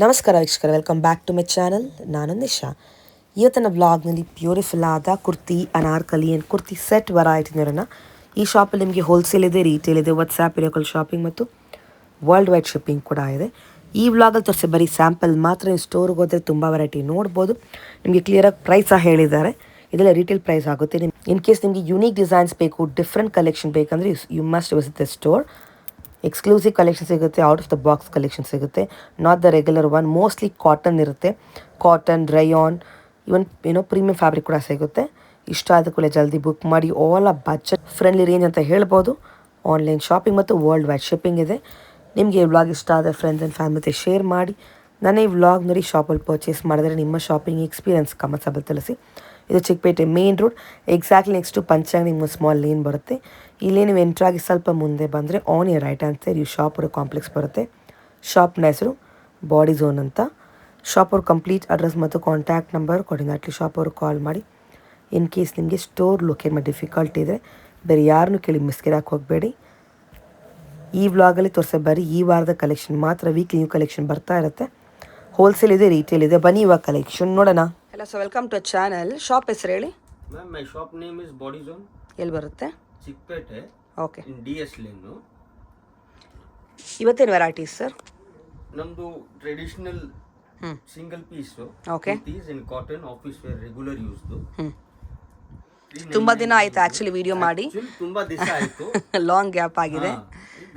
ನಮಸ್ಕಾರ ವೀಕ್ಷಕರೇ, welcome back to my channel. ನಾನು ನಿಶಾ. ಇವತ್ತಿನ ವ್ಲಾಗ್ನಲ್ಲಿ ಬ್ಯೂಟಿಫುಲ್ ಆದ kurti, anarkali and kurti set variety ನೋಡೋಣ. ಈ ಶಾಪಲ್ಲಿ ನಿಮಗೆ ಹೋಲ್ಸೇಲ್ ಇದೆ, ರೀಟೇಲ್ ಇದೆ, ವಾಟ್ಸ್ಆ್ಯಪ್ ವಿಡಿಯೋ ಶಾಪಿಂಗ್ ಮತ್ತು ವರ್ಲ್ಡ್ ವೈಡ್ ಶಿಪ್ಪಿಂಗ್ ಕೂಡ ಇದೆ. ಈ ವ್ಲಾಗಲ್ಲಿ ತೋರಿಸಿ ಬರೀ ಸ್ಯಾಂಪಲ್ ಮಾತ್ರ. ನೀವು ಸ್ಟೋರ್ಗೆ ಹೋದರೆ ತುಂಬ ವೆರೈಟಿ ನೋಡ್ಬೋದು. ನಿಮಗೆ ಕ್ಲಿಯರಾಗಿ ಪ್ರೈಸ್ ಸಹ ಹೇಳಿದ್ದಾರೆ. ಇದೆಲ್ಲ ರೀಟೇಲ್ ಪ್ರೈಸ್ ಆಗುತ್ತೆ. ಇನ್ ಕೇಸ್ ನಿಮಗೆ ಯೂನಿಕ್ ಡಿಸೈನ್ಸ್ ಬೇಕು, ಡಿಫ್ರೆಂಟ್ ಕಲೆಕ್ಷನ್ ಬೇಕಂದರೆ you must visit the store. Exclusive collection ಸಿಗುತ್ತೆ, out of the box collection ಸಿಗುತ್ತೆ, not the regular one. Mostly cotton ಇರುತ್ತೆ, cotton, rayon, even premium fabric ಕೂಡ ಸಿಗುತ್ತೆ. ಇಷ್ಟ ಆದ ಕೂಡ ಜಲ್ದಿ ಬುಕ್ ಮಾಡಿ. ಆಲ್ ಆ ಬಜೆಟ್ ಫ್ರೆಂಡ್ಲಿ ರೇಂಜ್ ಅಂತ ಹೇಳ್ಬೋದು. ಆನ್ಲೈನ್ ಶಾಪಿಂಗ್ ಮತ್ತು ವರ್ಲ್ಡ್ ವೈಡ್ ಶಿಪ್ಪಿಂಗ್ ಇದೆ. ನಿಮಗೆ ಈ ವ್ಲಾಗ್ ಇಷ್ಟ ಆದರೆ ಫ್ರೆಂಡ್ಸ್ ಆ್ಯಂಡ್ ಫ್ಯಾಮಿಲಿ ಜೊತೆ ಶೇರ್ ಮಾಡಿ. ನನ್ನ ಈ ವ್ಲಾಗ್ ನೋಡಿ ಶಾಪಲ್ಲಿ ಪರ್ಚೇಸ್ ಮಾಡಿದ್ರೆ ನಿಮ್ಮ ಶಾಪಿಂಗ್ ಎಕ್ಸ್ಪೀರಿಯನ್ಸ್ ಕಮೆಂಟ್ಸಲ್ಲಿ ತಿಳಿಸಿ. ಇದು Chickpet main road, exactly next ಪಂಚಾಂಗ್ ನಿಮ್ಮ ಸ್ಮಾಲ್ ಲೇನ್ ಬರುತ್ತೆ. ಇಲ್ಲಿ ನೀವು ಎಂಟ್ರಾಗಿ ಸ್ವಲ್ಪ ಮುಂದೆ ಬಂದರೆ on your right hand side ಈ ಶಾಪ್ ಅವ್ರ ಕಾಂಪ್ಲೆಕ್ಸ್ ಬರುತ್ತೆ. ಶಾಪ್ನ ಹೆಸರು ಬಾಡಿ ಝೋನ್ ಅಂತ. ಶಾಪ್ ಅವ್ರ ಕಂಪ್ಲೀಟ್ ಅಡ್ರೆಸ್ ಮತ್ತು ಕಾಂಟ್ಯಾಕ್ಟ್ ನಂಬರ್ ಕೊಡಿ. ಶಾಪ್ ಅವ್ರಿಗೆ ಕಾಲ್ ಮಾಡಿ. ಇನ್ ಕೇಸ್ ನಿಮಗೆ ಸ್ಟೋರ್ ಲೊಕೇಟ್ ಮಾಡಿ ಡಿಫಿಕಲ್ಟಿ ಇದೆ, ಬೇರೆ ಯಾರನ್ನೂ ಕೇಳಿ ಮಿಸ್ಗಿರಾಕ್ ಹೋಗಬೇಡಿ. ಈ ವ್ಲಾಗಲ್ಲಿ ತೋರಿಸೋ ಬರೀ ಈ ವಾರದ ಕಲೆಕ್ಷನ್ ಮಾತ್ರ. ವೀಕ್ಲಿ ನ್ಯೂ ಕಲೆಕ್ಷನ್ ಬರ್ತಾ ಇರುತ್ತೆ. ಹೋಲ್ಸೇಲ್ ಇದೆ, ರೀಟೇಲ್ ಇದೆ. ಬನ್ನಿ ಇವಾಗ ಕಲೆಕ್ಷನ್ ನೋಡೋಣ. Hello sir, welcome to channel. Shop ಹೆಸರು ಹೇಳಿ ma'am. My shop name is body zone. ಎಲ್ಲಿ ಬರುತ್ತೆ? ಚಿಕ್ಕಪೇಟೆ. ಓಕೆ. DS lane. ಇವತ್ತೇನು ವೆರೈಟೀಸ್ ಸರ್? ನಮ್ಮದು traditional single piece okay in cotton office wear regular ಯೂಸ್ದು. ತುಂಬಾ ದಿನ ಆಯ್ತು ಆಕ್ಚುಲಿ ವಿಡಿಯೋ ಮಾಡಿ, ತುಂಬಾ ದಿವಸ ಆಯ್ತು. ಲಾಂಗ್ ಗ್ಯಾಪ್ ಆಗಿದೆ.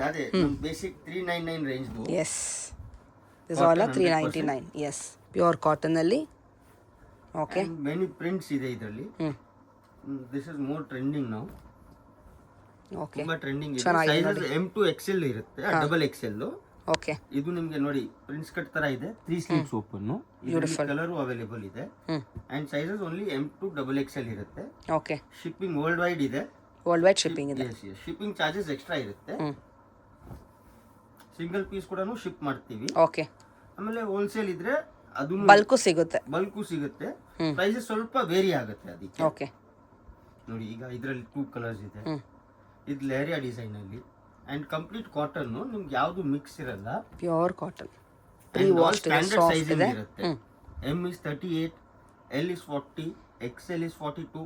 ಅದೇ ಬೇಸಿಕ್ 399 ರೇಂಜ್ದು. Yes, this all 399. Yes, pure cotton ಅಲ್ಲಿ. ಓಕೆ, ಮೆನಿ ಪ್ರಿಂಟ್ಸ್ ಇದೆ ಇದರಲ್ಲಿ. This is more trending now. Okay, ತುಂಬಾ ಟ್ರೆಂಡಿಂಗ್ ಇದೆ. ಸೈಜಸ್ M to XL ಇರುತ್ತೆ, ಡಬಲ್ XL. ಓಕೆ, ಇದು ನಿಮಗೆ ನೋಡಿ ಪ್ರಿನ್ಸ್ ಕಟ್ ತರ ಇದೆ. 3 ಸ್ಲೀವ್ಸ್ ಓಪನ್. ಕಲರ್ ಅವೈಲೇಬಲ್ ಇದೆ. And sizes only M to XXL ಇರುತ್ತೆ. ಓಕೆ, ಶಿಪ್ಪಿಂಗ್ ವರ್ಲ್ಡ್ ವೈಡ್ ಇದೆ. ವರ್ಲ್ಡ್ ವೈಡ್ ಶಿಪ್ಪಿಂಗ್ ಇದೆ. ಶಿಪ್ಪಿಂಗ್ ಚಾರ್ಜಸ್ ಎಕ್ಸ್ಟ್ರಾ ಇರುತ್ತೆ. ಸಿಂಗಲ್ ಪೀಸ್ ಕೂಡ ಶಿಪ್ ಮಾಡ್ತೀವಿ. ಓಕೆ, ಆಮೇಲೆ ಹೋಲ್ಸೇಲ್ ಇದ್ರೆ ಅದು ಬಲ್ಕು ಸಿಗುತ್ತೆ. ಪ್ರೈಸಸ್ ಸ್ವಲ್ಪ ವೇರಿ ಆಗುತ್ತೆ ಅದಕ್ಕೆ. ಓಕೆ, ನೋಡಿ ಈಗ ಇದರಲ್ಲಿ 2 ಕಲರ್ಸ್ ಇದೆ. ಇದು ಲೇರಿಯಾ ಡಿಸೈನ್ ಅಲ್ಲಿ ಅಂಡ್ ಕಂಪ್ಲೀಟ್ ಕಾಟನ್. ನಿಮ್ಗೆ ಯಾವುದು ಮಿಕ್ಸ್ ಇರಲ್ಲ, ಪ್ಯೂರ್ ಕಾಟನ್. ಸ್ಟ್ಯಾಂಡರ್ಡ್ ಸೈಜಿಂಗ್ ಇರುತ್ತೆ. M is 38, L is 40, XL is 42,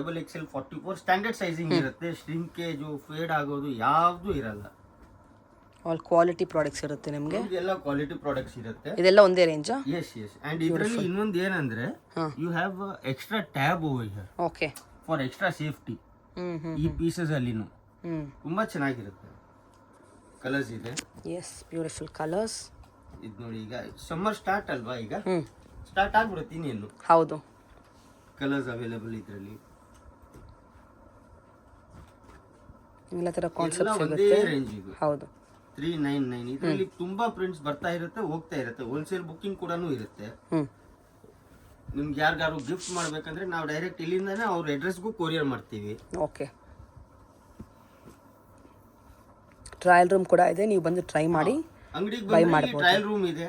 XXL 44. Standard sizing ಇರುತ್ತೆ. ಶ್ರಿಂಕೇಜ್, ಫೇಡ್ ಆಗೋದು ಯಾವ್ದು ಇರಲ್ಲ. ಆಲ್ ಕ್ವಾಲಿಟಿ ಪ್ರಾಡಕ್ಟ್ಸ್ ಇರುತ್ತೆ ನಿಮಗೆ. ಎಲ್ಲ ಕ್ವಾಲಿಟಿ ಪ್ರಾಡಕ್ಟ್ಸ್ ಇರುತ್ತೆ. ಇದೆಲ್ಲ ಒಂದೇ ರೇಂಜ್. ಎಸ್. ಅಂಡ್ ಇದರಲ್ಲಿ ಇನ್ನೊಂದು ಏನಂದ್ರೆ you have extra tab over here. Okay, for extra safety. ಈ ಪೀಸಸ್ ಅಲ್ಲಿನೂ ತುಂಬಾ ಚೆನ್ನಾಗಿರುತ್ತೆ. ಕಲರ್ಸ್ ಇದೆ. Yes, beautiful colours. ಇದು ನೋಡಿ ಈಗ ಸಮ್ಮರ್ ಸ್ಟಾರ್ಟ್ ಅಲ್ವಾ, ಈಗ ಸ್ಟಾರ್ಟ್ ಆಗ್ಬಿಡುತ್ತೆ ಇನ್ನೇನು. ಹೌದು, ಕಲರ್ಸ್ ಅವೈಲೇಬಲ್ ಇದರಲ್ಲಿ. ಎಲ್ಲ ತರ ಕಾನ್ಸೆಪ್ಟ್ ಒಂದೇ ಸಿಗುತ್ತೆ. ರೇಂಜ್ ಇದು. ಹೌದು, 399. ಇದರಲ್ಲಿ ತುಂಬಾ ಪ್ರಿಂಟ್ಸ್ ಬರ್ತಾ ಇರುತ್ತೆ, ಹೋಗ್ತಾ ಇರುತ್ತೆ. ಹೋಲ್ಸೇಲ್ ಬುಕ್ಕಿಂಗ್ ಕೂಡ ಇರುತ್ತೆ. ನಿಮ್ಗೆ ಯಾರಿಗಾರು ಗಿಫ್ಟ್ ಮಾಡ್ಬೇಕಂದ್ರೆ ನಾವು ಡೈರೆಕ್ಟ್ ಇಲ್ಲಿಂದಾನೆ ಅವ್ರ ಅಡ್ರೆಸ್ಗೂ ಕೊರಿಯರ್ ಮಾಡ್ತೀವಿ. ಓಕೆ, ಟ್ರಯಲ್ ರೂಮ್ ಕೂಡ ಇದೆ, ನೀವು ಬಂದು ಟ್ರೈ ಮಾಡಿ. ಅಂಗಡಿಗೆ ಬಂದು ಟ್ರಯಲ್ ರೂಮ್ ಇದೆ,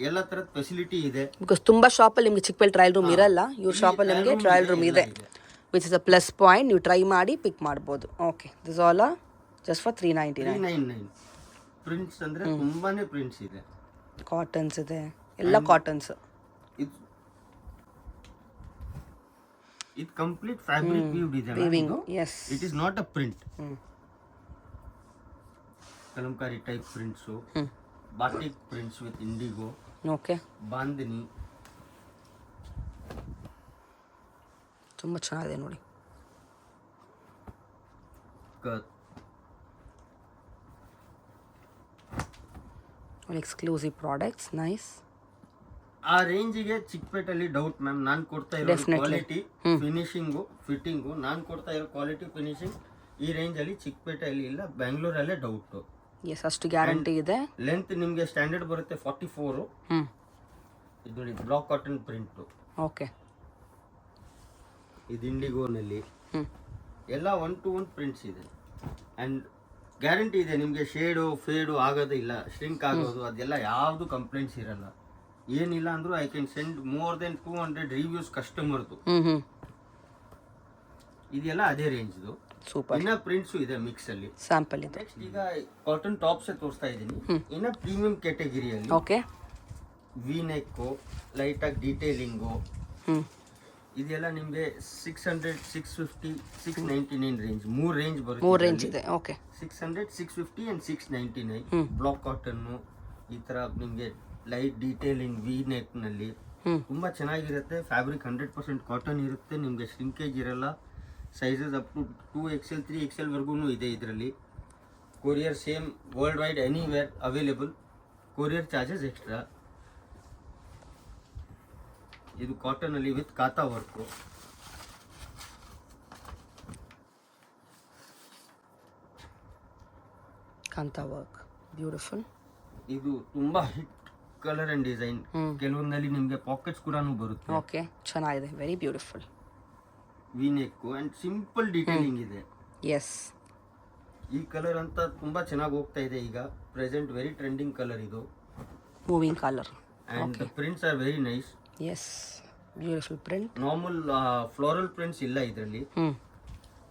ಎಲ್ಲ ತರದ ಫೆಸಿಲಿಟಿ ಇದೆ. ಬಿಕಾಸ್ ತುಂಬಾ ಶಾಪಲ್ಲಿ ನಿಮಗೆ ಚಿಕ್ಕಪೇಟೆ ಟ್ರಯಲ್ ರೂಮ್ ಇರಲ್ಲ. ಇವ್ರ ಶಾಪಲ್ಲಿ ನಿಮಗೆ ಟ್ರಯಲ್ ರೂಮ್ ಇದೆ, which is a plus point. ನೀವು ಟ್ರೈ ಮಾಡಿ ಪಿಕ್ ಮಾಡ್ಬೋದು. Okay, this all just for 399. Prints ಅಂದ್ರೆ ತುಂಬಾನೇ ಪ್ರಿಂಟ್ಸ್ ಇದೆ. ಕಾಟನ್ಸ್ ಇದೆ, ಎಲ್ಲ ಕಾಟನ್ಸ್. ಇದು ಕಂಪ್ಲೀಟ್ ಫ್ಯಾಬ್ರಿಕ್ ವೀವ್ಡ್ ಇದೆ. Weaving. Yes, it is not a print. Kalamkari type prints, batik prints with indigo. Okay, bandhani ತುಂಬ ಚೆನ್ನಾಗಿದೆ ನೋಡಿ. Exclusive products, nice. ಆ ರೇಂಜಿಗೆ ಚಿಕ್ಕಪೇಟೆಯಲ್ಲಿ ಡೌಟ್ ಮ್ಯಾಮ್. ನಾನು ಕೊಡ್ತಾ ಇರೋ ಕ್ವಾಲಿಟಿ, ಫಿನಿಶಿಂಗು, ಫಿಟ್ಟಿಂಗು, ನಾನು ಕೊಡ್ತಾ ಇರೋ ಕ್ವಾಲಿಟಿ ಫಿನಿಶಿಂಗ್ ಈ ರೇಂಜ್ ಅಲ್ಲಿ ಚಿಕ್ಕಪೇಟೆಯಲ್ಲಿ ಇಲ್ಲ, ಬೆಂಗಳೂರಲ್ಲೇ ಡೌಟ್. ಎಸ್, ಅಷ್ಟು ಗ್ಯಾರಂಟಿ ಇದೆ. ಲೆಂತ್ ನಿಮಗೆ ಸ್ಟ್ಯಾಂಡರ್ಡ್ ಬರುತ್ತೆ 44. ಇದು ನೋಡಿ ಬ್ಲಾಕ್ ಕಾಟನ್ ಪ್ರಿಂಟ್. ಓಕೆ, ಇದು ಇಂಡಿಗೋನಲ್ಲಿ ಎಲ್ಲ 1 to 1 ಪ್ರಿಂಟ್ಸ್ ಇದೆ. ಅಂಡ್ ಗ್ಯಾರಂಟಿ ಇದೆ ನಿಮಗೆ. ಶೇಡು ಫೇಡು ಆಗೋದಿಲ್ಲ, ಶ್ರಿಂಕ್ ಆಗೋದು ಅದೆಲ್ಲ ಯಾವುದು ಕಂಪ್ಲೇಂಟ್ಸ್ ಇರಲ್ಲ. ಏನಿಲ್ಲ ಅಂದ್ರೂ I can send more than 200 reviews ಕಸ್ಟಮರ್ದು. ಇದೆಲ್ಲ ಅದೇ ರೇಂಜ್ದು. ಸೂಪರ್. ಇನ್ನ ಪ್ರಿಂಟ್ಸ್ ಇದೆ ಮಿಕ್ಸ್ ಅಲ್ಲಿ, ಸ್ಯಾಂಪಲ್ ಇದೆ. ಈಗ ಕಾಟನ್ ಟಾಪ್ಸ್ ತೋರಿಸ್ತಾ ಇದ್ದೀನಿ. ಇನ್ನ ಪ್ರೀಮಿಯಂ ಕ್ಯಾಟಗರಿಯಲ್ಲಿ ಓಕೆ ವಿ ನೆಕ್ಕು, ಲೈಟಾಗಿ ಡೀಟೇಲಿಂಗು, ಹ್ಞೂ ಇದೆಲ್ಲ ನಿಮಗೆ 600, 650, 699 ರೇಂಜ್, 3 ರೇಂಜ್ ಬರುತ್ತೆ. 3 ರೇಂಜ್ ಇದೆ. Okay 600, 650 and 699. ಬ್ಲಾಕ್ ಕಾಟನ್ನು ಈ ಥರ ನಿಮಗೆ ಲೈಟ್ ಡೀಟೇಲಿಂಗ್ ವಿ ನೆಕ್ನಲ್ಲಿ ತುಂಬ ಚೆನ್ನಾಗಿರುತ್ತೆ. ಫ್ಯಾಬ್ರಿಕ್ 100% ಕಾಟನ್ ಇರುತ್ತೆ, ನಿಮಗೆ ಶ್ರಿಂಕೇಜ್ ಇರಲ್ಲ. Sizes up to 2XL 3XL ವರ್ಗೂ ಇದೆ ಇದರಲ್ಲಿ. Courier same world wide anywhere available. Courier charges extra. ಇದು ಕಾಟನಲ್ಲಿ with kantha work. Kantha work beautiful. ಇದು ತುಂಬಾ ಹಿಟ್ ಕಲರ್ ಅಂಡ್ ಡಿಸೈನ್. ಕೆಲವೊಂದಲ್ಲಿ ನಿಮಗೆ ಪಾಕೆಟ್ಸ್ ಕೂಡ ಬರುತ್ತೆ. ಓಕೆ ಚೆನ್ನಾಗಿದೆ, very beautiful. V neck and simple detailing ಇದೆ. ಎಸ್ ಈ ಕಲರ್ ಅಂತ ತುಂಬಾ ಚೆನ್ನಾಗಿ ಹೋಗ್ತಾ ಇದೆ ಈಗ. ಪ್ರೆಸೆಂಟ್ ವೆರಿ ಟ್ರೆಂಡಿಂಗ್ ಕಲರ್ ಇದು. Moving colour and the prints are very nice. Yes beautiful print. Normal floral prints ಇಲ್ಲ ಇದರಲ್ಲಿ.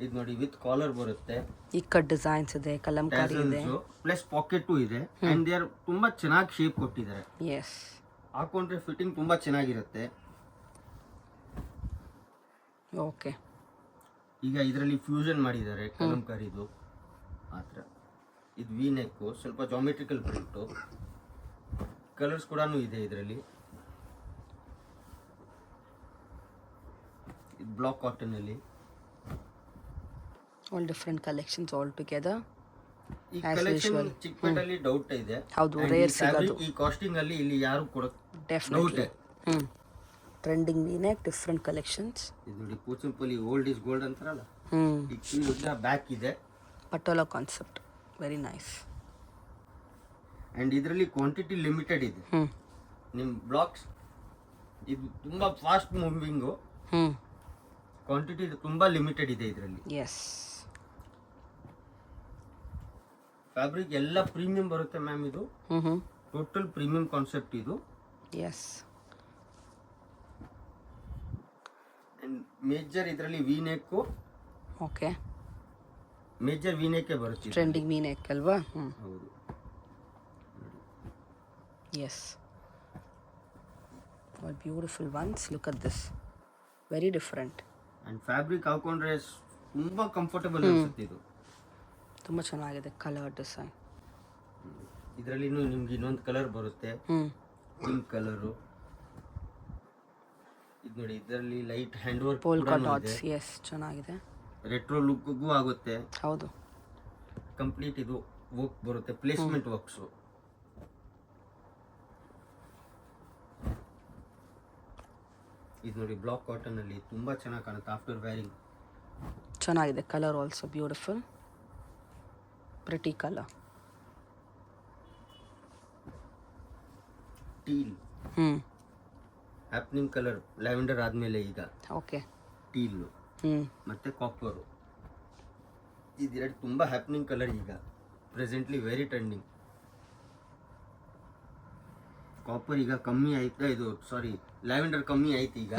ಇದು ನೋಡಿ ವಿತ್ ಕಾಲರ್ ಬರುತ್ತೆ, ಇಕ್ಕಟ್ ಡಿಸೈನ್ಸ್ ಇದೆ, ಕಲಂಕಾರಿ ಇದೆ, ಪ್ಲಸ್ ಪಾಕೆಟ್ ಇದೆ. ಅಂಡ್ ದೇ ಆರ್ ತುಂಬಾ ಚೆನ್ನಾಗಿ ಶೇಪ್ ಕೊಟ್ಟಿದ್ದಾರೆ. ಎಸ್ ಹಾಕೊಂಡ್ರೆ ಫಿಟ್ಟಿಂಗ್ ತುಂಬಾ ಚೆನ್ನಾಗಿರುತ್ತೆ. ಓಕೆ ಈಗ ಇದರಲ್ಲಿ ಫ್ಯೂಷನ್ ಮಾಡಿದ್ದಾರೆ ಕಲಂಕಾರಿದು ಆ ಥರ. ಇದು ವಿ ನೆಕ್ಕು, ಸ್ವಲ್ಪ ಜಾಮೆಟ್ರಿಕಲ್ ಪ್ರಿಂಟು. ಕಲರ್ಸ್ ಕೂಡ ಇದೆ ಇದರಲ್ಲಿ. ಇದು ಬ್ಲಾಕ್ ಕಾಟನ್ ಅಲ್ಲಿ. All different collections all together. ಈ ಕಲೆಕ್ಷನ್ ಚಿಕ್ಕಪೇಟಲ್ಲಿ ಡೌಟ್ ಇದೆ. ಹೌದು, ರೇರ್ ಸಿಗೋದು. ಈ ಕಾಸ್ಟಿಂಗ್ ಅಲ್ಲಿ ಇಲ್ಲಿ ಯಾರು ಕೊಡೋದು definitely. Trending V-neck, different collections. ಇದು ನೋಡಿ ಪೂಚಂಪಲ್ಲಿ ಓಲ್ಡ್ ಇಸ್ ಗೋಲ್ಡ್ ಅಂತಾರಲ್ಲ, ಈಗ ಬ್ಯಾಕ್ ಇದೆ. Patola concept, very nice. And ಇದರಲ್ಲಿ ಕ್ವಾಂಟಿಟಿ ಲಿಮಿಟೆಡ್ ಇದೆ. ನಿಮ್ಮ ಬ್ಲಾಕ್ಸ್ ಇದು ತುಂಬಾ ಫಾಸ್ಟ್ ಮೂವಿಂಗು. ಕ್ವಾಂಟಿಟಿ ತುಂಬಾ ಲಿಮಿಟೆಡ್ ಇದೆ ಇದರಲ್ಲಿ. ಎಸ್ ಫ್ಯಾಬ್ರಿಕ್ ಎಲ್ಲ ಪ್ರೀಮಿಯಂ ಬರುತ್ತೆ ಮ್ಯಾಮ್. ಇದು ಟೋಟಲ್ ಪ್ರೀಮಿಯಂ ಕಾನ್ಸೆಪ್ಟ್ ಇದು. ಎಸ್ ಮೇಜರ್ ಇದರಲ್ಲಿ V neck. Okay major V neck ಬರುತ್ತೆ. ಟ್ರೆಂಡಿಂಗ್ ವಿ ನೆಕ್ ಅಲ್ವಾ? ಹೌದು. Yes beautiful ones. Look at this, very different. And fabric ಹಾಕೊಂಡ್ರೆ ತುಂಬಾ ಕಂಫರ್ಟಬಲ್ ಅನ್ಸುತ್ತೆ. ಇದು ತುಂಬ ಚೆನ್ನಾಗಿದೆ ಕಲರ್ ಡಿಸೈನ್. ಇದರಲ್ಲಿ ನಿಮ್ಗೆ ಇನ್ನೊಂದು ಕಲರ್ ಬರುತ್ತೆ, ಪಿಂಕ್ ಕಲರು. ಇದು ನೋಡಿ ಇದರಲ್ಲಿ light hand work polka dots. Yes ಚೆನ್ನಾಗಿದೆ, ರೆಟ್ರೋ ಲುಕ್ಗೂ ಆಗುತ್ತೆ. ಹೌದು, ಕಂಪ್ಲೀಟ್ ಇದು ವರ್ಕ್ ಬರುತ್ತೆ, ಪ್ಲೇಸ್ಮೆಂಟ್ ವರ್ಕ್ಸು. ಇದು ನೋಡಿ ಬ್ಲಾಕ್ ಕಾಟನ್ ಅಲ್ಲಿ ತುಂಬಾ ಚೆನ್ನಾಗಿ ಕಾಣುತ್ತೆ ಆಫ್ಟರ್ ವೇರಿಂಗ್. ಚೆನ್ನಾಗಿದೆ colour also beautiful, pretty colour. Teal happening colour, lavender ಆದ್ಮೇಲೆ ಈಗ ಓಕೆ ಟೀಲ್ ಮತ್ತೆ ಕಾಪರು. ಇದೆರಡು ತುಂಬಾ ಹ್ಯಾಪ್ನಿಂಗ್ ಕಲರ್ ಈಗ ಪ್ರೆಸೆಂಟ್ಲಿ ವೆರಿ ಟ್ರೆಂಡಿಂಗ್. ಕಾಪರ್ ಈಗ ಕಮ್ಮಿ ಆಯ್ತಾ, ಇದು ಸಾರಿ ಲ್ಯಾವೆಂಡರ್ ಕಮ್ಮಿ ಆಯ್ತು ಈಗ.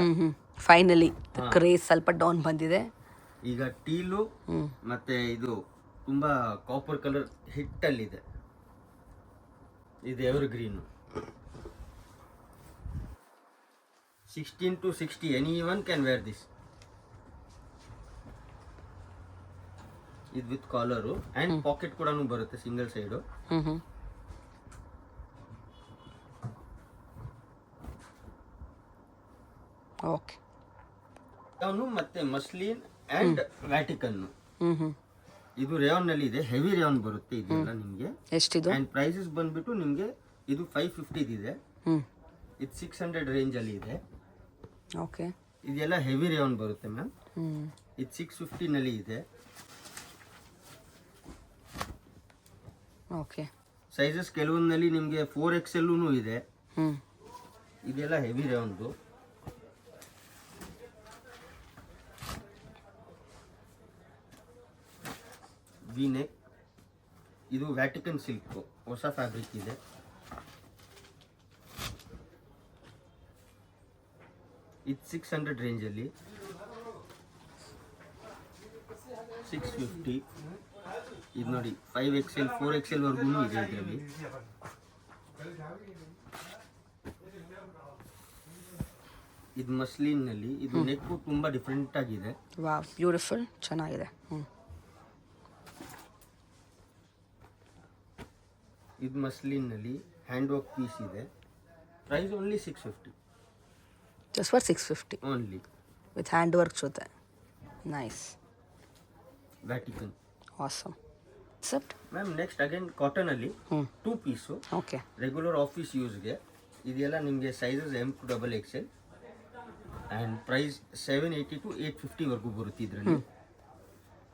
ಫೈನಲಿ ಕ್ರೇಜ್ ಸ್ವಲ್ಪ ಡೌನ್ ಬಂದಿದೆ. ಈಗ ಟೀಲು ಮತ್ತೆ ಇದು ತುಂಬಾ ಕಾಪರ್ ಕಲರ್ ಹಿಟ್ಟಲ್ಲಿದೆ. ಇದು evergreen. 16 to 60 anyone can wear this. ಇದು ವಿತ್ ಕಾಲರು ಅಂಡ್ ಪಾಕೆಟ್ ಕೂಡ ಬರುತ್ತೆ, ಸಿಂಗಲ್ ಸೈಡು. ಓಕೆ ಅವನು ಮತ್ತೆ ಮಸ್ಲಿನ್ ಅಂಡ್ ವ್ಯಾಟಿಕನ್. ಇದು ರೇಯಾನ್ ನಲ್ಲಿ ಇದೆ, ಹೆವಿ ರೇಯಾನ್ ಬರುತ್ತೆ ಇದೆಲ್ಲ ನಿಮಗೆ. ಎಷ್ಟಿದು? ಅಂಡ್ ಪ್ರೈಸಸ್ ಬಂದ್ಬಿಟ್ಟು ನಿಮಗೆ ಇದು 550 ಇದೆ. ಇದು 600 ರೇಂಜ್ ಅಲ್ಲಿ ಇದೆ. ಓಕೆ ಇದೆಲ್ಲ ಹೆವಿ ರೇಯಾನ್ ಬರುತ್ತೆ ಮ್ಯಾಮ್. ಇದು 650 ನಲ್ಲಿ ಇದೆ. ಓಕೆ ಸೈಜಸ್ ಕೆಲವೊಂದಲ್ಲಿ ನಿಮಗೆ 4XL ಇದೆ. ಇದೆಲ್ಲ ಹೆವಿ ರೇಯಾನ್ದು. V neck. ಇದು ವ್ಯಾಟಿಕನ್ ಸಿಲ್ಕ್, ಹೊಸ ಫ್ಯಾಬ್ರಿಕ್ ಇದೆ. ಇದು 600 ರೇಂಜಲ್ಲಿ. 650. ಇದು ನೋಡಿ 5XL 4XL ವರ್ಗೂ ಇದೆ ಇದರಲ್ಲಿ. ಇದು ಮಸ್ಲಿನ್ನಲ್ಲಿ ಇದು ನೆಕ್ಕು ತುಂಬ ಡಿಫ್ರೆಂಟ್ ಆಗಿದೆ. ವಾವ್, ಬ್ಯೂಟಿಫುಲ್, ಚೆನ್ನಾಗಿದೆ. ಇದು ಮಸ್ಲಿನ್ನಲ್ಲಿ ಹ್ಯಾಂಡ್ ವರ್ಕ್ ಪೀಸ್ ಇದೆ. Price only 650. Just for 650 only with hand work ಜೊತೆ. Nice, Vatican. Awesome. Except ma'am next again ಕಾಟನಲ್ಲಿ 2 ಪೀಸು ಓಕೆ. ರೆಗ್ಯುಲರ್ ಆಫೀಸ್ ಯೂಸ್ಗೆ. ಇದೆಲ್ಲ ನಿಮಗೆ sizes M to XXL and price 780 to 850 ವರೆಗೂ ಬರುತ್ತೆ. ಇದರಲ್ಲಿ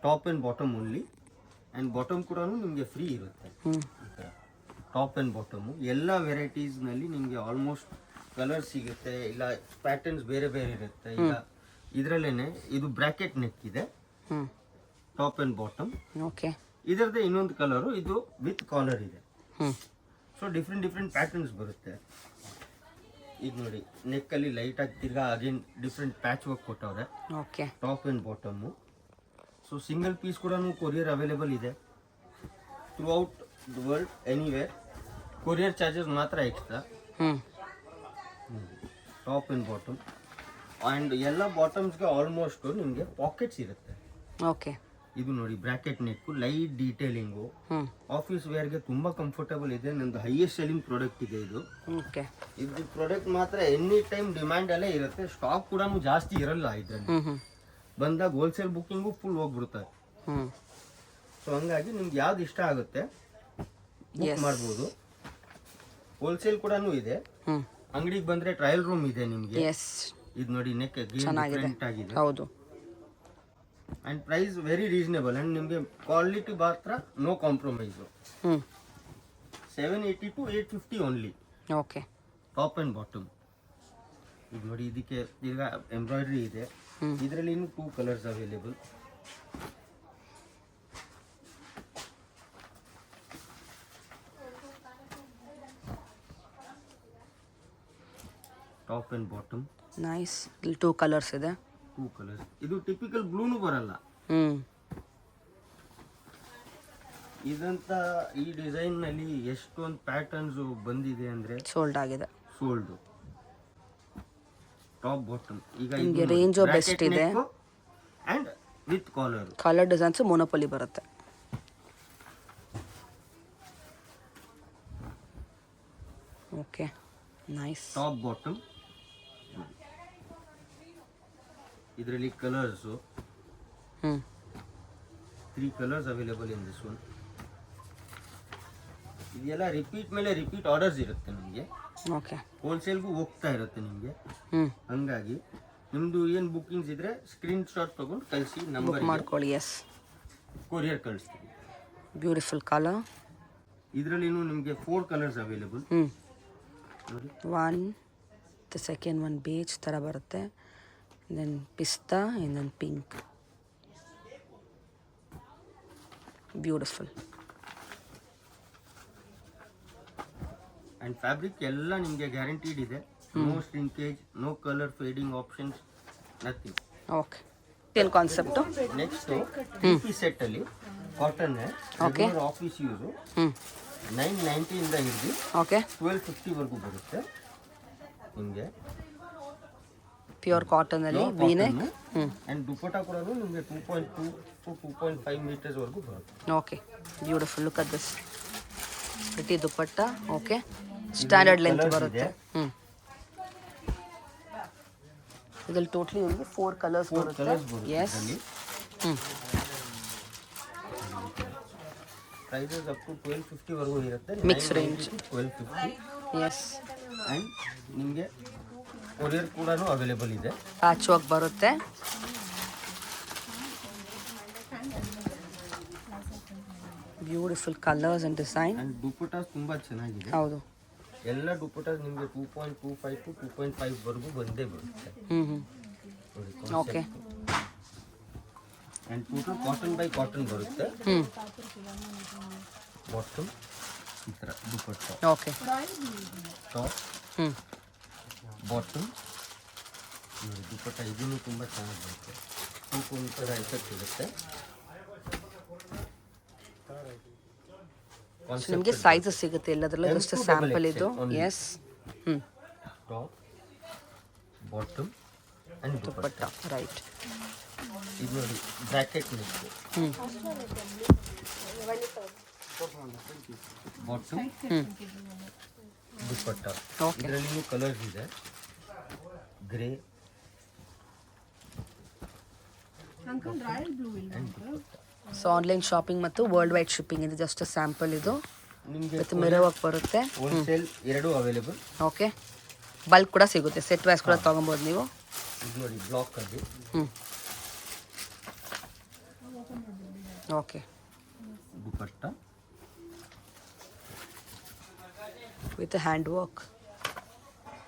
top and bottom only, and bottom ಕೂಡ ನಿಮಗೆ ಫ್ರೀ ಇರುತ್ತೆ. ಟಾಪ್ ಆ್ಯಂಡ್ ಬಾಟಮು ಎಲ್ಲ ವೆರೈಟೀಸ್ನಲ್ಲಿ ನಿಮಗೆ ಆಲ್ಮೋಸ್ಟ್ ಕಲರ್ ಸಿಗುತ್ತೆ, ಇಲ್ಲ ಪ್ಯಾಟರ್ನ್ಸ್ ಬೇರೆ ಬೇರೆ ಇರುತ್ತೆ. ಇಲ್ಲ ಇದರಲ್ಲೇ ಇದು ಬ್ರ್ಯಾಕೆಟ್ ನೆಕ್ ಇದೆ, ಟಾಪ್ ಆ್ಯಂಡ್ ಬಾಟಮ್. ಓಕೆ. ಇದರದ್ದೇ ಇನ್ನೊಂದು ಕಲರು, ಇದು ವಿತ್ ಕಾಲರ್ ಇದೆ. ಸೊ ಡಿಫ್ರೆಂಟ್ ಪ್ಯಾಟರ್ನ್ಸ್ ಬರುತ್ತೆ. ಈಗ ನೋಡಿ ನೆಕ್ಕಲ್ಲಿ ಲೈಟ್ ಆಗಿ ತಿರ್ಗಾ ಅಗೇನ್ ಡಿಫ್ರೆಂಟ್ ಪ್ಯಾಚ್ ವರ್ಕ್ ಕೊಟ್ಟವ್ರೆ. Okay. Top and bottom. So single piece ಕೂಡ ಕೊರಿಯರ್ ಅವೈಲೇಬಲ್ ಇದೆ throughout the world, anywhere. Courier charges ಮಾತ್ರ extra. Top and bottom, and ಎಲ್ಲ ಬಾಟಮ್ಸ್ಗೆ ಆಲ್ಮೋಸ್ಟ್ ನಿಮಗೆ ಪಾಕೆಟ್ಸ್ ಇರುತ್ತೆ. ಓಕೆ. ಇದು ನೋಡಿ bracket neck, light detailing, office ವೇರ್ಗೆ ತುಂಬ ಕಂಫರ್ಟಬಲ್ ಇದೆ. ನಂದು ಹೈಯೆಸ್ಟ್ ಸೆಲ್ಲಿಂಗ್ ಪ್ರಾಡಕ್ಟ್ ಇದೆ ಇದು. ಓಕೆ. ಇದು ಪ್ರಾಡಕ್ಟ್ ಮಾತ್ರ ಎನಿ ಟೈಮ್ ಡಿಮ್ಯಾಂಡ್ ಅಲ್ಲೇ ಇರುತ್ತೆ. ಸ್ಟಾಕ್ ಕೂಡ ಜಾಸ್ತಿ ಇರಲ್ಲ ಇದರಲ್ಲಿ. ಬಂದಾಗ ಹೋಲ್ಸೇಲ್ ಬುಕ್ಕಿಂಗು ಫುಲ್ ಹೋಗ್ಬಿಡುತ್ತೆ. ಸೊ ಹಂಗಾಗಿ ನಿಮ್ಗೆ ಯಾವ್ದು ಇಷ್ಟ ಆಗುತ್ತೆ ಬುಕ್ ಮಾಡ್ಬೋದು. ಹೋಲ್ಸೇಲ್ ಕೂಡ ಇದೆ. ಅಂಗಡಿಗೆ ಬಂದ್ರೆ ಟ್ರಯಲ್ ರೂಮ್ ಇದೆ ನಿಮಗೆ. ಇದು ನೋಡಿ ನೆಕ್ ಡಿಫರೆಂಟ್ ಆಗಿದೆ. ಹೌದು. And price very reasonable, and ನಿಮಗೆ ಕ್ವಾಲಿಟಿ ಮಾತ್ರ no compromise. 780 to 850 only. Okay. Top and bottom. ಇದು ನೋಡಿ ಇದಕ್ಕೆ ಈಗ ಎಂಬ್ರಾಯ್ಡ್ರಿ ಇದೆ. ಇದರಲ್ಲಿ ಇನ್ನು 2 colours available. Top and bottom. Nice. ಇಲ್ಲಿ 2 ಕಲರ್ಸ್ ಇದೆ. 2 ಕಲರ್ಸ್. ಇದು ಟಿಪಿಕಲ್ ಬ್ಲೂನು ಬರಲ್ಲ. ಇದಂತ ಈ ಡಿಸೈನ್ ನಲ್ಲಿ ಎಷ್ಟೊಂದು ಪ್ಯಾಟರ್ನ್ಸ್ ಬಂದಿದೆ ಅಂದ್ರೆ ಸೋಲ್ಡ್ ಆಗಿದೆ. ಸೋಲ್ಡ್. Top bottom. ಈಗ ನಿಮಗೆ ರೇಂಜ್ ಬೆಸ್ಟ್ ಇದೆ and with collar. Colour designs monopoly ಬರುತ್ತೆ. ಓಕೆ. ನೈಸ್. Top bottom. ಇದರಲ್ಲಿ colours 3 colours available in this one. ಇದೆಲ್ಲ ರಿಪೀಟ್ ಮೇಲೆ ರಿಪೀಟ್ ಆರ್ಡರ್ಸ್ ಇರುತ್ತೆ ನಿಮಗೆ. ಓಕೆ. ಹೋಲ್ಸೇಲ್ಗೂ ಹೋಗ್ತಾ ಇರುತ್ತೆ ನಿಮಗೆ. ಹಂಗಾಗಿ ನಿಮ್ಮದು ಏನು ಬುಕ್ಕಿಂಗ್ಸ್ ಇದ್ರೆ ಸ್ಕ್ರೀನ್ ಶಾಟ್ ತಗೊಂಡು ಕಳಿಸಿ, ನಂಬರ್ ಮಾಡ್ಕೊಳ್ಳಿ. ಎಸ್, ಕೊರಿಯರ್ ಕಳಿಸ್ತೀವಿ. Beautiful colour. ಇದರಲ್ಲಿ ನಿಮಗೆ 4 ಕಲರ್ಸ್ ಅವೈಲೇಬಲ್. ನೋಡಿ, 1 ದ ಸೆಕೆಂಡ್ 1 ಬೇಜ್ ಥರ ಬರುತ್ತೆ, then pista and then pink. Beautiful. And fabric ಎಲ್ಲ ನಿಮಗೆ ಗ್ಯಾರಂಟೀಡ್ ಇದೆ. No shrinkage, no colour fading options, nothing. Okay. ಏನು ಕಾನ್ಸೆಪ್ಟು? ನೆಕ್ಸ್ಟ್ ಪೀಸ್ ಸೆಟ್ ಅಲ್ಲಿ ಕಾಟನ್ ಆಫೀಸ್ ಯೂಸು 990 ಇಂದ ಹಿಡಿದು 1250 ವರೆಗೂ ಬರುತ್ತೆ ನಿಮಗೆ. ಪ್ಯೂರ್ ಕಾಟನ್ ಅಲ್ಲಿ ವಿ-ನೆಕ್. ಆ್ಯಂಡ್ ದುಪಟ್ಟ ಕೂಡ ನಿಮಗೆ 2.2 to 2.5 ಮೀಟರ್ಸ್ ವರೆಗೂ ಬರುತ್ತೆ. Okay. Beautiful. Look at this pretty dupatta. Okay. Standard length ಬರುತ್ತೆ. ಇದ್ರಲ್ಲಿ ಟೋಟಲಿ ನಿಮಗೆ 4 ಕಲರ್ಸ್ ಬರುತ್ತೆ. ಎಸ್. ಪ್ರೈಸಸ್ ಅಪ್ ಟು 1250 ವರೆಗೂ ಇರುತ್ತೆ. Mix range. 1250. ಎಸ್. ಆ್ಯಂಡ್ ನಿಮಗೆ ಕೊರಿಯರ್ ಕೂಡ ಅವೈಲೇಬಲ್ ಇದೆ. ಪ್ಯಾಚ್ ವರ್ಕ್ ಬರುತ್ತೆ. Beautiful colours and design. And dupattas ತುಂಬ ಚೆನ್ನಾಗಿದೆ. ಹೌದು. ಎಲ್ಲ ದುಪಟ್ಟಾಸ್ ನಿಮಗೆ 2.25 to 2.5 ವರೆಗೂ ಬಂದೇ ಬರುತ್ತೆ. Okay. And total cotton by cotton ಬರುತ್ತೆ. ಬಾಟಮ್ ಈ ಥರ dupatta. Okay. Top bottom dupatta ಇದೂ ತುಂಬ ಚೆನ್ನಾಗಿ ಬರುತ್ತೆ. ಈ ಥರ ಎಫೆಕ್ಟ್ ಇರುತ್ತೆ. ನಿಮಗೆ ಸೈಜಸ್ ಸಿಗುತ್ತೆ ಎಲ್ಲದರಲ್ಲೂ. ಜಸ್ಟ್ ಸ್ಯಾಂಪಲ್ ಇದು. Yes. Top bottom and dupatta. Dupatta right. ಇದು ನೋಡಿ ಬ್ರ್ಯಾಕೆಟ್ ನೆಕ್, ಹ್ಞೂ ಬಾಟಮ್ ಹ್ಞೂ ದುಪಟ್ಟ. ಓಕೆ. ಇದರಲ್ಲಿ ಕಲರ್ಸ್ ಇದೆ, grey and dupatta. So online shopping ಮತ್ತು ವರ್ಲ್ಡ್ ವೈಡ್ ಶಿಪ್ಪಿಂಗ್ ಇದು ಜಸ್ಟ್ ಸ್ಯಾಂಪಲ್. ಇದು ನಿಮಗೆ ವಿತ್ ಮಿರರ್ ವರ್ಕ್ ಬರುತ್ತೆ. ಹೋಲ್ಸೇಲ್ ಎರಡೂ ಅವೈಲೇಬಲ್. ಓಕೆ. ಬಲ್ಕ್ ಕೂಡ ಸಿಗುತ್ತೆ, ಸೆಟ್ ವೈಸ್ ಕೂಡ ತೊಗೊಬೋದು ನೀವು. ಇದು ನೋಡಿ ಬ್ಲಾಕಲ್ಲಿ ಹ್ಞೂ okay. Dupatta with hand work.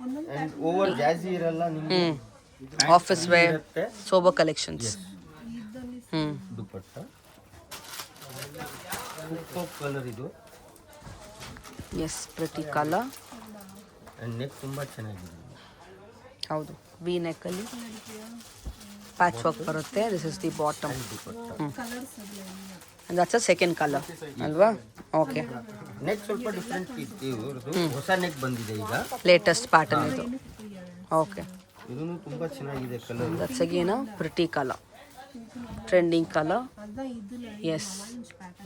And over ಜಾಸ್ತಿ ಇರಲ್ಲ ನಿಮಗೆ. ಹ್ಞೂ ಆಫೀಸ್ ವೇರ್ ಇರುತ್ತೆ. Sober collections. ಹ್ಞೂ ದುಪಟ್ಟ ಸೂಪರ್ ಕಲರ್ ಇದು, yes pretty colour. And neck ತುಂಬ ಚೆನ್ನಾಗಿದೆ. ಹೌದು, ವಿ ನೆಕ್ಕಲ್ಲಿ ಪ್ಯಾಚ್ ವರ್ಕ್ ಬರುತ್ತೆ. This is the bottom. That's a second colour ಅಲ್ವಾ? ಓಕೆ. ನೆಕ್ ಸ್ವಲ್ಪ ಡಿಫ್ರೆಂಟ್ ಇತ್ತು ಇವ್ರದ್ದು, ಹೊಸ ನೆಕ್ ಬಂದಿದೆ ಈಗ, ಲೇಟೆಸ್ಟ್ ಪ್ಯಾಟರ್ನ್ ಇದು. ಓಕೆ. ಇದೂ ತುಂಬ ಚೆನ್ನಾಗಿದೆ colour. That's again pretty colour, trending colour. Yes,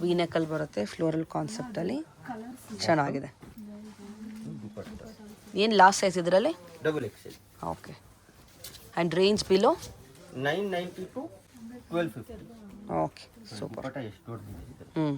V ನೆಕ್ಕಲ್ಲಿ ಬರುತ್ತೆ, ಫ್ಲೋರಲ್ ಕಾನ್ಸೆಪ್ಟಲ್ಲಿ ಚೆನ್ನಾಗಿದೆ. ದುಪಟ್ಟ ಏನು ಲಾಸ್ಟ್ ಸೈಜ್ ಇದರಲ್ಲಿ? Double XL. Okay. And range below 990 to 1250. Okay super. Dupatta ಎಷ್ಟು ದೊಡ್ಡದಿದೆ ಇದು. ಹ್ಞೂ